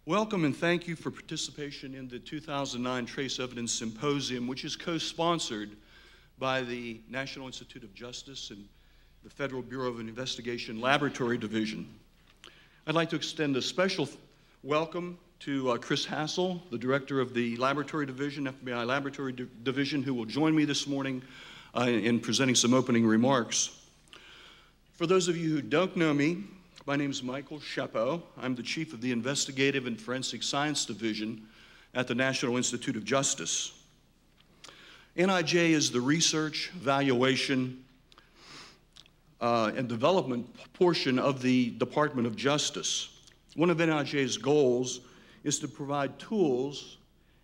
Welcome and thank you for participation in the 2009 Trace Evidence Symposium, which is co-sponsored by the National Institute of Justice and the Federal Bureau of Investigation Laboratory Division. I'd like to extend a special welcome to Chris Hassel, the Director of the Laboratory Division, FBI Laboratory Division, who will join me this morning in presenting some opening remarks. For those of you who don't know me, my name is Michael Sheppo. I'm the Chief of the Investigative and Forensic Science Division at the National Institute of Justice. NIJ is the research, evaluation, and development portion of the Department of Justice. One of NIJ's goals is to provide tools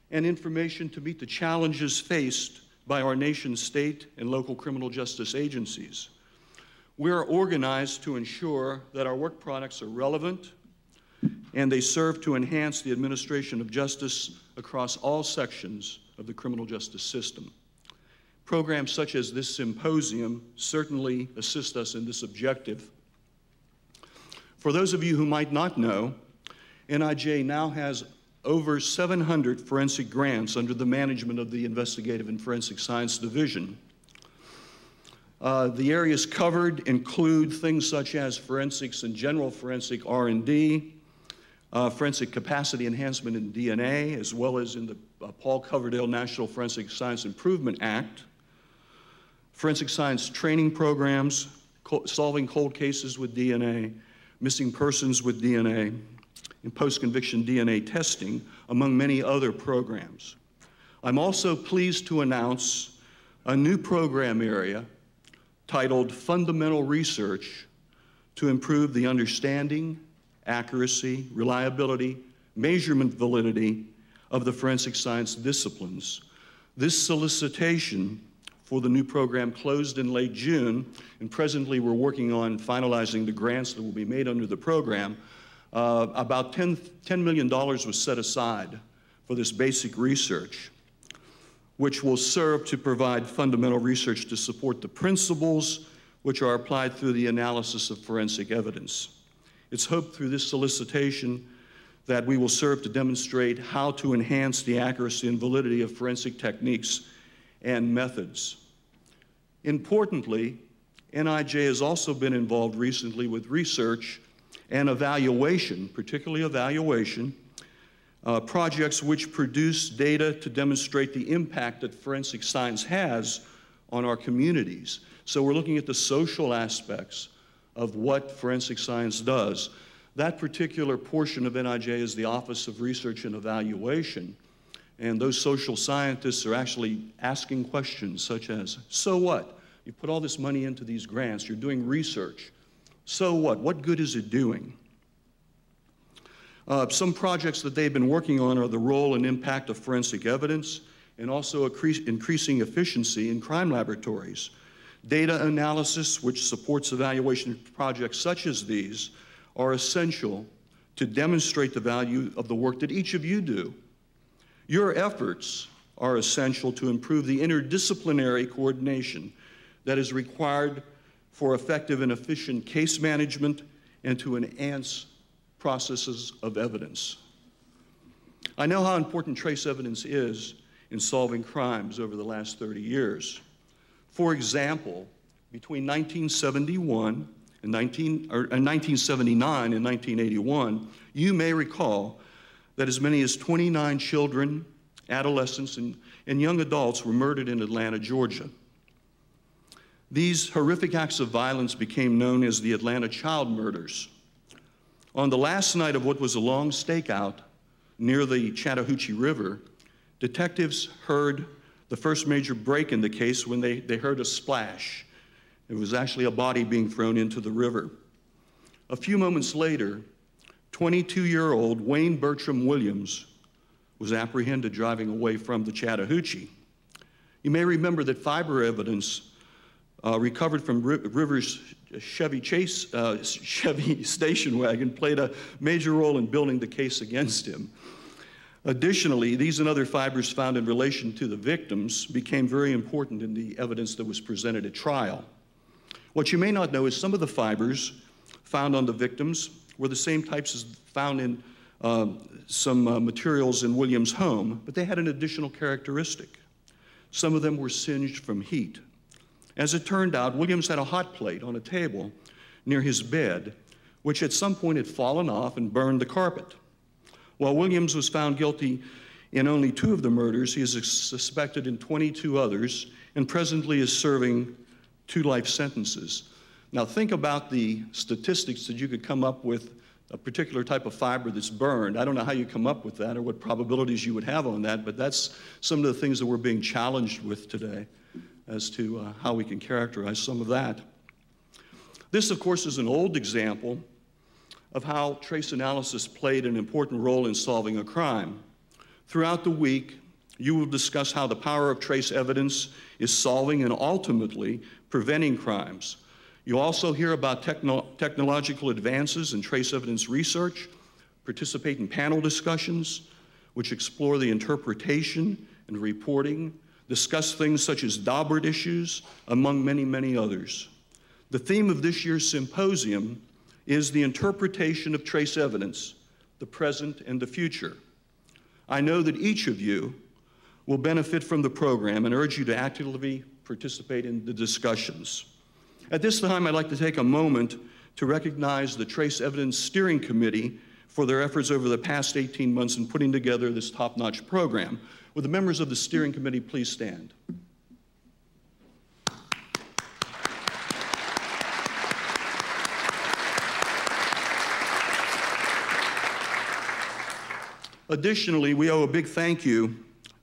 and information to meet the challenges faced by our nation's state and local criminal justice agencies. We are organized to ensure that our work products are relevant and they serve to enhance the administration of justice across all sections of the criminal justice system. Programs such as this symposium certainly assist us in this objective. For those of you who might not know, NIJ now has over 700 forensic grants under the management of the Investigative and Forensic Science Division. The areas covered include things such as forensics and general forensic R&D, forensic capacity enhancement in DNA, as well as in the Paul Coverdale National Forensic Science Improvement Act, forensic science training programs, solving cold cases with DNA, missing persons with DNA, and post-conviction DNA testing, among many other programs. I'm also pleased to announce a new program area titled Fundamental Research to improve the understanding, accuracy, reliability, measurement validity of the forensic science disciplines. This solicitation for the new program closed in late June, and presently we're working on finalizing the grants that will be made under the program. About $10 million was set aside for this basic research, which will serve to provide fundamental research to support the principles which are applied through the analysis of forensic evidence. It's hoped through this solicitation that we will serve to demonstrate how to enhance the accuracy and validity of forensic techniques and methods. Importantly, NIJ has also been involved recently with research and evaluation, particularly evaluation, projects which produce data to demonstrate the impact that forensic science has on our communities. So we're looking at the social aspects of what forensic science does. That particular portion of NIJ is the Office of Research and Evaluation, and those social scientists are actually asking questions such as, so what? You put all this money into these grants, you're doing research. So what? What good is it doing? Some projects that they've been working on are the role and impact of forensic evidence and also increasing efficiency in crime laboratories. Data analysis, which supports evaluation projects such as these, are essential to demonstrate the value of the work that each of you do. Your efforts are essential to improve the interdisciplinary coordination that is required for effective and efficient case management and to enhance processes of evidence. I know how important trace evidence is in solving crimes over the last 30 years. For example, between 1971 and 1979 and 1981, you may recall that as many as 29 children, adolescents, and young adults were murdered in Atlanta, Georgia. These horrific acts of violence became known as the Atlanta child murders. On the last night of what was a long stakeout near the Chattahoochee River, detectives heard the first major break in the case when they heard a splash. It was actually a body being thrown into the river. A few moments later, 22-year-old Wayne Bertram Williams was apprehended driving away from the Chattahoochee. You may remember that fiber evidence recovered from Rivers' Chevy station wagon played a major role in building the case against him. Additionally, these and other fibers found in relation to the victims became very important in the evidence that was presented at trial. What you may not know is some of the fibers found on the victims were the same types as found in some materials in Williams' home, but they had an additional characteristic. Some of them were singed from heat. As it turned out, Williams had a hot plate on a table near his bed, which at some point had fallen off and burned the carpet. While Williams was found guilty in only 2 of the murders, he is suspected in 22 others and presently is serving 2 life sentences. Now think about the statistics that you could come up with a particular type of fiber that's burned. I don't know how you come up with that or what probabilities you would have on that, but that's some of the things that we're being challenged with today as to how we can characterize some of that. This, of course, is an old example of how trace analysis played an important role in solving a crime. Throughout the week, you will discuss how the power of trace evidence is solving and ultimately preventing crimes. You also hear about technological advances in trace evidence research, participate in panel discussions, which explore the interpretation and reporting, discuss things such as Daubert issues, among many, many others. The theme of this year's symposium is the interpretation of trace evidence, the present and the future. I know that each of you will benefit from the program and urge you to actively participate in the discussions. At this time, I'd like to take a moment to recognize the Trace Evidence Steering Committee for their efforts over the past 18 months in putting together this top-notch program. Will the members of the steering committee please stand? Additionally, we owe a big thank you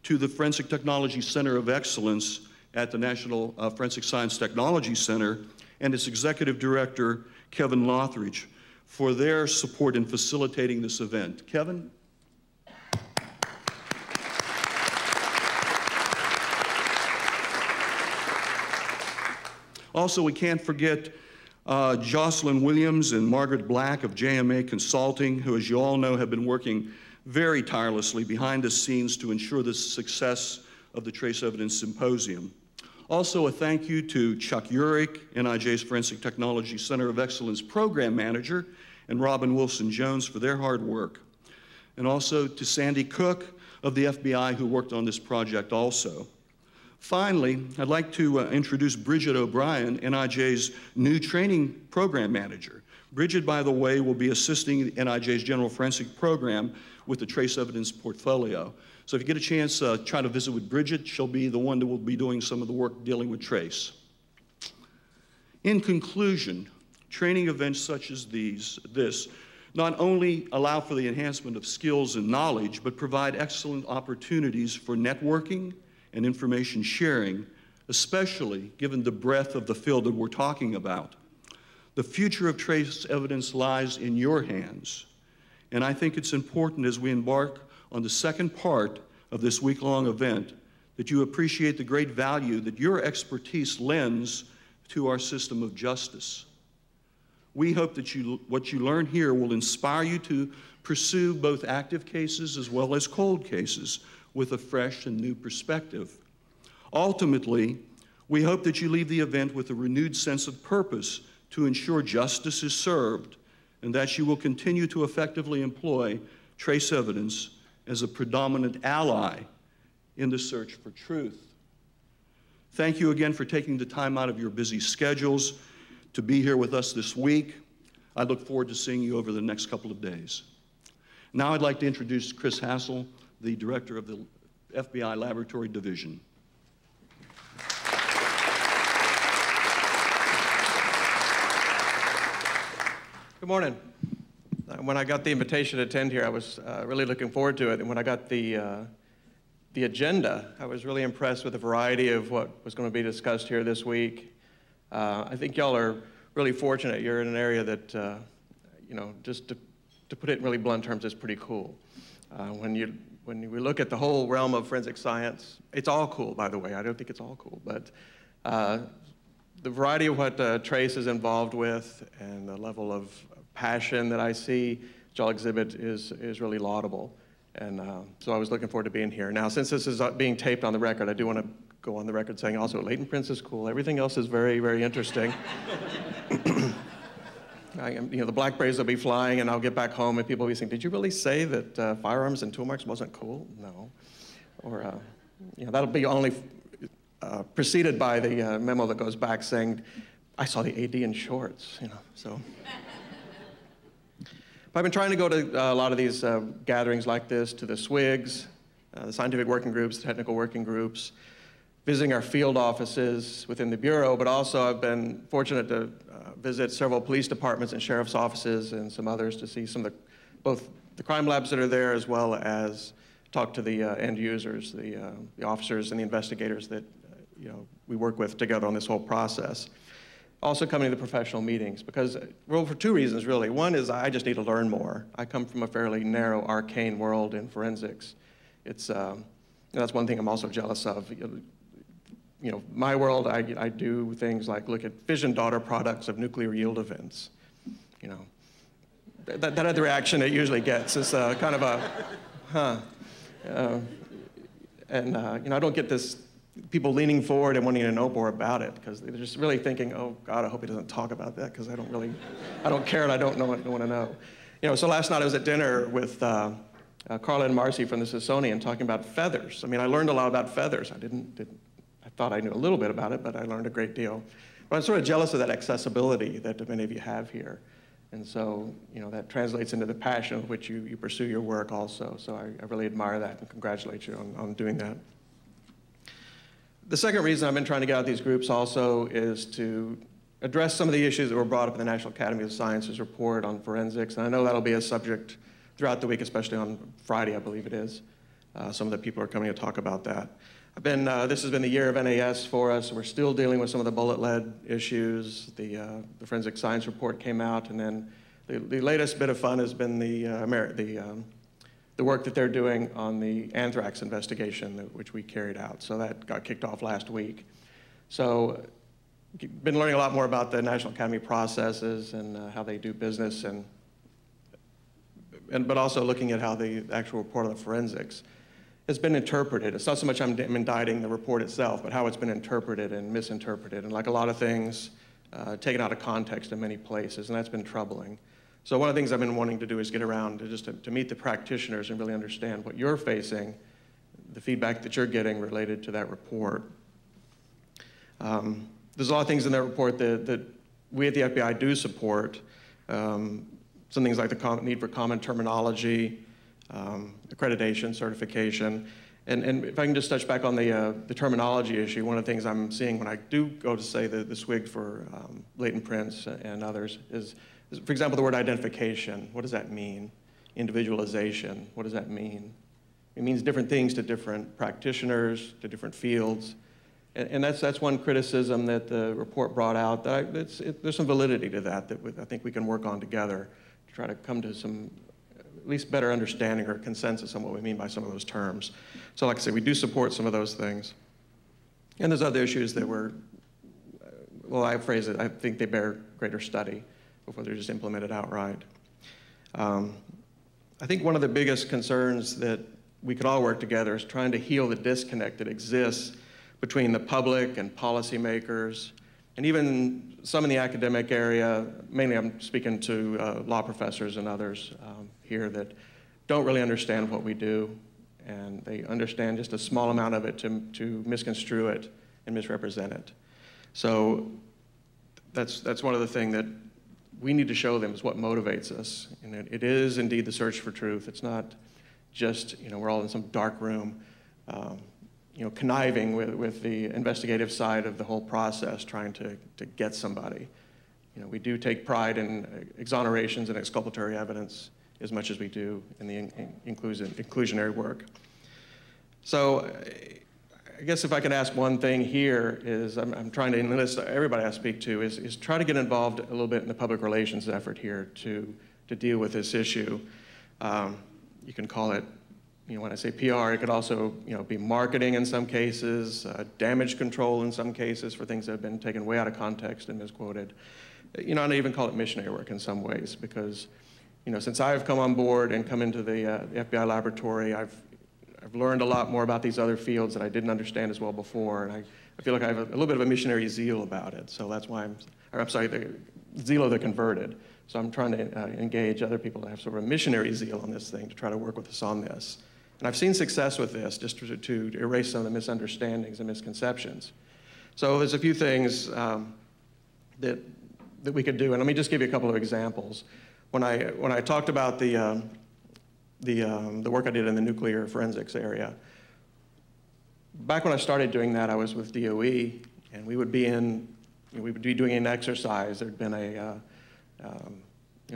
to the Forensic Technology Center of Excellence at the National Forensic Science Technology Center and its executive director, Kevin Lothridge, for their support in facilitating this event. Kevin? Also, we can't forget Jocelyn Williams and Margaret Black of JMA Consulting, who, as you all know, have been working very tirelessly behind the scenes to ensure the success of the Trace Evidence Symposium. Also, a thank you to Chuck Urich, NIJ's Forensic Technology Center of Excellence Program Manager, and Robin Wilson-Jones for their hard work. And also to Sandy Cook of the FBI, who worked on this project also. Finally, I'd like to introduce Bridget O'Brien, NIJ's new training program manager. Bridget, by the way, will be assisting NIJ's General Forensic Program with the trace evidence portfolio. So if you get a chance, try to visit with Bridget. She'll be the one that will be doing some of the work dealing with trace. In conclusion, training events such as this not only allow for the enhancement of skills and knowledge, but provide excellent opportunities for networking and information sharing, especially given the breadth of the field that we're talking about. The future of trace evidence lies in your hands, and I think it's important as we embark on the second part of this week-long event that you appreciate the great value that your expertise lends to our system of justice. We hope that what you learn here will inspire you to pursue both active cases as well as cold cases with a fresh and new perspective. Ultimately, we hope that you leave the event with a renewed sense of purpose to ensure justice is served and that you will continue to effectively employ trace evidence as a predominant ally in the search for truth. Thank you again for taking the time out of your busy schedules to be here with us this week. I look forward to seeing you over the next couple of days. Now I'd like to introduce Chris Hassel, the director of the FBI Laboratory Division. Good morning. When I got the invitation to attend here, I was really looking forward to it. And when I got the agenda, I was really impressed with the variety of what was going to be discussed here this week. I think y'all are really fortunate. You're in an area that, you know, just to put it in really blunt terms, is pretty cool. When we look at the whole realm of forensic science, it's all cool, by the way. I don't think it's all cool, but the variety of what Trace is involved with and the level of passion that I see that y'all exhibit is really laudable. And so I was looking forward to being here. Now, since this is being taped on the record, I do want to go on the record saying also Leighton Prince is cool. Everything else is very, very interesting. The Blackberries will be flying, and I'll get back home, and people will be saying, "Did you really say that firearms and tool marks wasn't cool?" No. Or, that'll be only preceded by the memo that goes back saying, "I saw the AD in shorts," so. But I've been trying to go to a lot of these gatherings like this, to the SWIGs, the scientific working groups, technical working groups, visiting our field offices within the Bureau, but also I've been fortunate to visit several police departments and sheriff's offices and some others to see some of both the crime labs that are there, as well as talk to the end users, the officers and the investigators that we work with together on this whole process. Also coming to the professional meetings, because, well, for two reasons, really. One is I just need to learn more. I come from a fairly narrow, arcane world in forensics. It's, that's one thing I'm also jealous of. My world, I do things like look at fission daughter products of nuclear yield events. That other reaction it usually gets is kind of a, huh. I don't get this people leaning forward and wanting to know more about it, because they're just really thinking, oh God, I hope he doesn't talk about that, because I don't care and I don't want to know. So last night I was at dinner with Carla and Marcy from the Smithsonian talking about feathers. I mean, I learned a lot about feathers. I thought I knew a little bit about it, but I learned a great deal. But I'm sort of jealous of that accessibility that many of you have here. And so, that translates into the passion with which you pursue your work also. So I really admire that and congratulate you on doing that. The second reason I've been trying to get out these groups also is to address some of the issues that were brought up in the National Academy of Sciences report on forensics. And I know that'll be a subject throughout the week, especially on Friday, I believe it is. Some of the people are coming to talk about that. This has been the year of NAS for us. We're still dealing with some of the bullet lead issues. The forensic science report came out, and then the latest bit of fun has been the work that they're doing on the anthrax investigation, which we carried out. So that got kicked off last week. So been learning a lot more about the National Academy processes and how they do business, but also looking at how the actual report on the forensics has been interpreted. It's not so much I'm indicting the report itself, but how it's been interpreted and misinterpreted, and like a lot of things, taken out of context in many places, and that's been troubling. So one of the things I've been wanting to do is get around to meet the practitioners and really understand what you're facing, the feedback that you're getting related to that report. There's a lot of things in that report that we at the FBI do support. Some things like the need for common terminology, accreditation, certification. And if I can just touch back on the terminology issue, one of the things I'm seeing when I do go to say the SWIG for latent prints and others is, for example, the word identification. What does that mean? Individualization, what does that mean? It means different things to different practitioners, to different fields. And that's one criticism that the report brought out. There's some validity to that I think we can work on together to try to come to some at least better understanding or consensus on what we mean by some of those terms. So like I say, we do support some of those things. And there's other issues that I phrase it, I think they bear greater study before they're just implemented outright. I think one of the biggest concerns that we could all work together is trying to heal the disconnect that exists between the public and policymakers, and even some in the academic area. Mainly I'm speaking to law professors and others here that don't really understand what we do, and they understand just a small amount of it to misconstrue it and misrepresent it. So that's one of the things that we need to show them is what motivates us. And it is indeed the search for truth. It's not just, we're all in some dark room, conniving with the investigative side of the whole process, trying to get somebody. We do take pride in exonerations and exculpatory evidence as much as we do in the inclusionary work. So I guess if I could ask one thing here is, I'm trying to enlist everybody I speak to, is try to get involved a little bit in the public relations effort here to deal with this issue. You can call it, when I say PR, it could also be marketing in some cases, damage control in some cases for things that have been taken way out of context and misquoted. And I even call it missionary work in some ways, because since I've come on board and come into the FBI laboratory, I've learned a lot more about these other fields that I didn't understand as well before, and I feel like I have a little bit of a missionary zeal about it. So that's why zeal of the converted. So I'm trying to engage other people to have sort of a missionary zeal on this thing to try to work with us on this. And I've seen success with this, just to erase some of the misunderstandings and misconceptions. So there's a few things that we could do, and let me just give you a couple of examples. When I talked about the work I did in the nuclear forensics area, back when I started doing that, I was with DOE, and we would be doing an exercise. There'd been a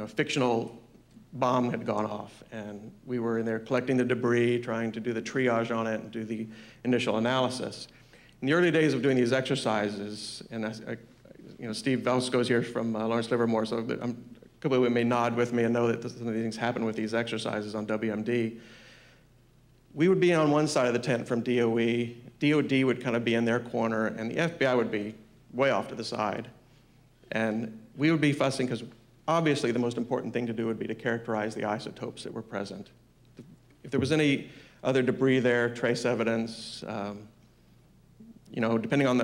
fictional bomb had gone off, and we were in there collecting the debris, trying to do the triage on it and do the initial analysis. In the early days of doing these exercises, and Steve Velsko's here from Lawrence Livermore, so a couple of you may nod with me and know that some of these things happen with these exercises on WMD. We would be on one side of the tent from DOE, DOD would kind of be in their corner, and the FBI would be way off to the side. And we would be fussing because obviously the most important thing to do would be to characterize the isotopes that were present. If there was any other debris there, trace evidence, depending on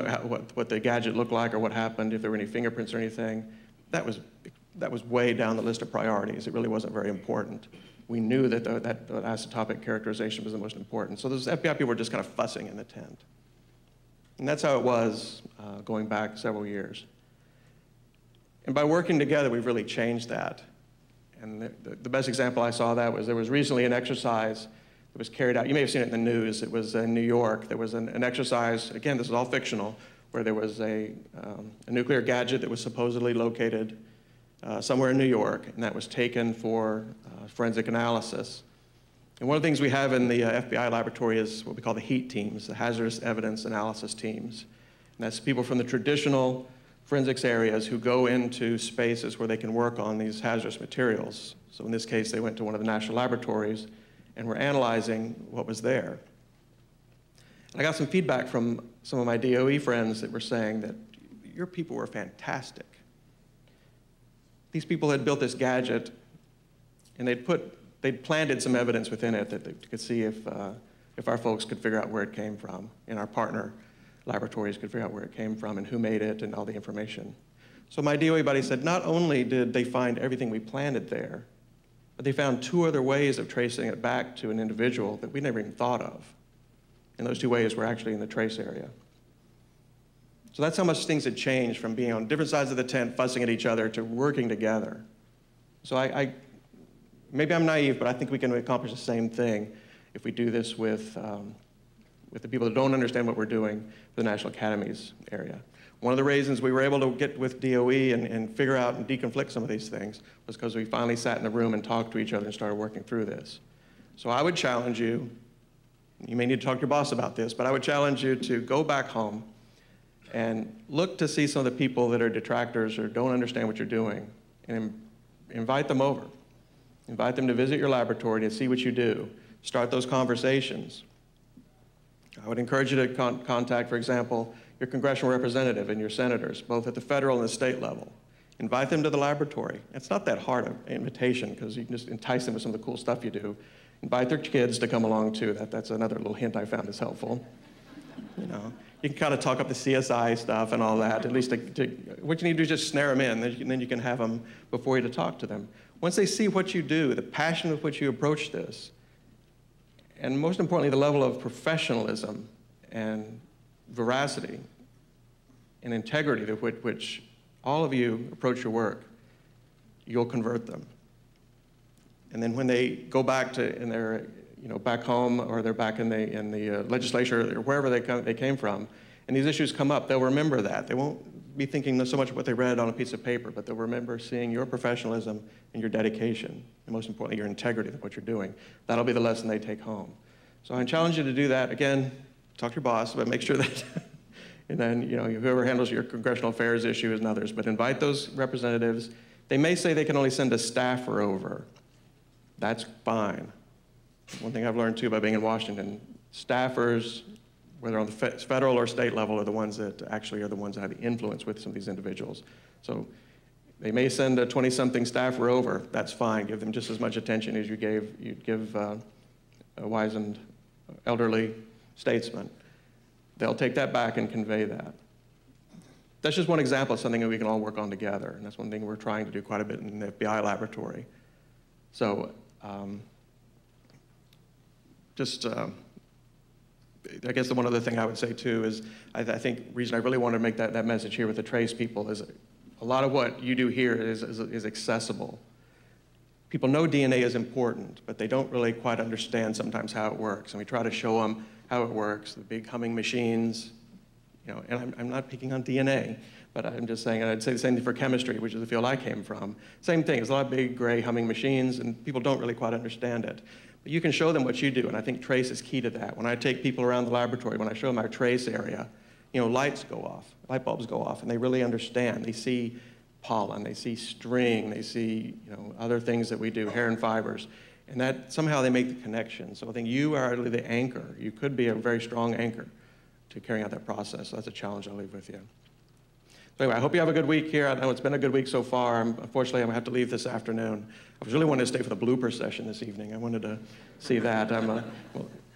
what the gadget looked like or what happened, if there were any fingerprints or anything, that was way down the list of priorities. It really wasn't very important. We knew that that isotopic characterization was the most important. So those FBI people were just kind of fussing in the tent. And that's how it was going back several years. And by working together, we've really changed that. And the best example I saw of that was there was recently an exercise that was carried out. You may have seen it in the news. It was in New York. There was an exercise, again, this is all fictional, where there was a nuclear gadget that was supposedly located somewhere in New York, and that was taken for forensic analysis. And one of the things we have in the FBI laboratory is what we call the HEAT teams, the Hazardous Evidence Analysis teams. And that's people from the traditional forensics areas who go into spaces where they can work on these hazardous materials. So in this case, they went to one of the national laboratories and were analyzing what was there. And I got some feedback from some of my DOE friends that were saying that your people were fantastic. These people had built this gadget, and they'd planted some evidence within it that they could see if our folks could figure out where it came from, and our partner laboratories could figure out where it came from and who made it and all the information. So my DOE buddy said not only did they find everything we planted there, but they found 2 other ways of tracing it back to an individual that we never even thought of. And those 2 ways were actually in the trace area. So that's how much things had changed from being on different sides of the tent, fussing at each other, to working together. So maybe I'm naive, but I think we can accomplish the same thing if we do this with the people that don't understand what we're doing for the National Academies area. One of the reasons we were able to get with DOE and figure out and deconflict some of these things was because we finally sat in a room and talked to each other and started working through this. So I would challenge you, you may need to talk to your boss about this, but I would challenge you to go back home and look to see some of the people that are detractors or don't understand what you're doing, and invite them over. Invite them to visit your laboratory to see what you do. Start those conversations. I would encourage you to contact, for example, your congressional representative and your senators, both at the federal and the state level. Invite them to the laboratory. It's not that hard an invitation, because you can just entice them with some of the cool stuff you do. Invite their kids to come along too. That's another little hint I found is helpful. You can kind of talk up the CSI stuff and all that. At least what you need to do is just snare them in, and then you can have them before you to talk to them. Once they see what you do, the passion with which you approach this, and most importantly, the level of professionalism and veracity and integrity with which all of you approach your work, you'll convert them. And then when they go back back home, or they're back in the legislature or wherever they came from, and these issues come up, they'll remember that. They won't be thinking so much of what they read on a piece of paper, but they'll remember seeing your professionalism and your dedication, and most importantly, your integrity of what you're doing. That'll be the lesson they take home. So I challenge you to do that. Again, talk to your boss, but make sure that, and then whoever handles your congressional affairs issue and others, but invite those representatives. They may say they can only send a staffer over. That's fine. One thing I've learned too by being in Washington, staffers, whether on the federal or state level, are the ones that actually are the ones that have the influence with some of these individuals. So they may send a 20-something staffer over. That's fine. Give them just as much attention as you'd give a wizened elderly statesman. They'll take that back and convey that. that's just one example of something that we can all work on together, and that's one thing we're trying to do quite a bit in the FBI laboratory. So I guess the one other thing I would say too is I think the reason I really want to make that message here with the trace people is a lot of what you do here is accessible. People know DNA is important, but they don't really quite understand sometimes how it works. And we try to show them how it works, the big humming machines, you know, and I'm not picking on DNA, but I'm just saying, and I'd say the same thing for chemistry, which is the field I came from. Same thing, there's a lot of big gray humming machines, and people don't really quite understand it. But you can show them what you do, and I think trace is key to that. When I take people around the laboratory, when I show them our trace area, you know, lights go off, light bulbs go off, and they really understand. They see pollen, they see string, they see, you know, other things that we do, hair and fibers, and that somehow they make the connection. So I think you are really the anchor. You could be a very strong anchor to carrying out that process. So that's a challenge I'll leave with you. So anyway, I hope you have a good week here. I know it's been a good week so far. Unfortunately, I'm going to have to leave this afternoon. I was really wanting to stay for the blooper session this evening. I wanted to see that. Well,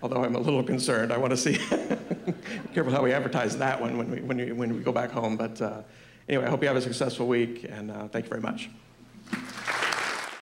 although I'm a little concerned, I want to see. Careful how we advertise that one when we go back home. But anyway, I hope you have a successful week, and thank you very much.